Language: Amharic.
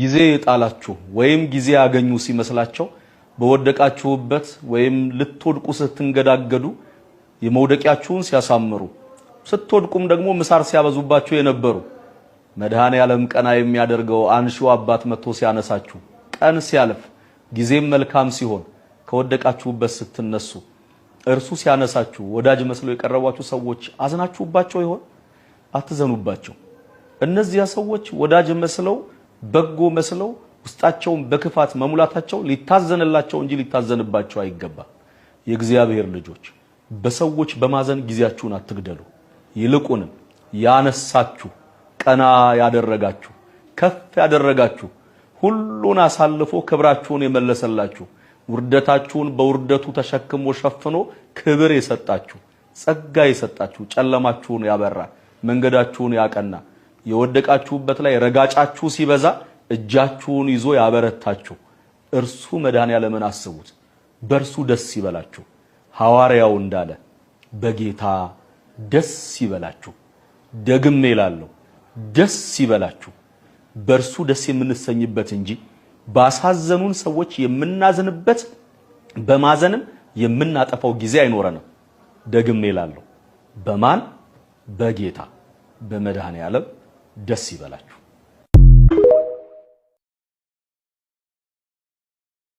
ጊዜ ጣላችሁ ወይም ጊዜ ያገኙ ሲመስላቸው በወደቃችሁበት ወይም ልትወድቁ ስትንገዳገዱ የመውደቂያችሁን ሲያሳምሩ ስትወድቁም ደግሞ ምሳር ሲያበዙባችሁ የነበሩ መድኃኔ ዓለም ቀና የሚያደርገው አንሺው አባት መጥቶ ሲያነሳችሁ ቀን ሲያልፍ ጊዜም መልካም ሲሆን ከወደቃችሁበት ስትነሱ እርሱ ሲያነሳችሁ ወዳጅ መስለው የቀረቧችሁ ሰዎች አዝናችሁባቸው ይሆን? አትዘኑባቸው። እነዚያ ሰዎች ወዳጅ መስለው በጎ መስለው ውስጣቸውን በክፋት መሙላታቸው ሊታዘንላቸው እንጂ ሊታዘንባቸው አይገባ። የእግዚአብሔር ልጆች በሰዎች በማዘን ጊዜያችሁን አትግደሉ። ይልቁንም ያነሳችሁ ቀና ያደረጋችሁ ከፍ ያደረጋችሁ ሁሉን አሳልፎ ክብራችሁን የመለሰላችሁ ውርደታችሁን በውርደቱ ተሸክሞ ሸፍኖ ክብር የሰጣችሁ ጸጋ የሰጣችሁ ጨለማችሁን ያበራ መንገዳችሁን ያቀና የወደቃችሁበት ላይ ረጋጫችሁ ሲበዛ እጃችሁን ይዞ ያበረታችሁ እርሱ መድኃኔ ዓለምን አስቡት። በርሱ ደስ ይበላችሁ። ሐዋርያው እንዳለ በጌታ ደስ ይበላችሁ። ደግሜ እላለሁ ደስ ይበላችሁ። በርሱ ደስ የምንሰኝበት እንጂ ባሳዘኑን ሰዎች የምናዝንበት በማዘንም የምናጠፋው ጊዜ አይኖረንም። ደግሜ እላለሁ በማን በጌታ በመድኃኔ ዓለም ደስ ይበላችሁ።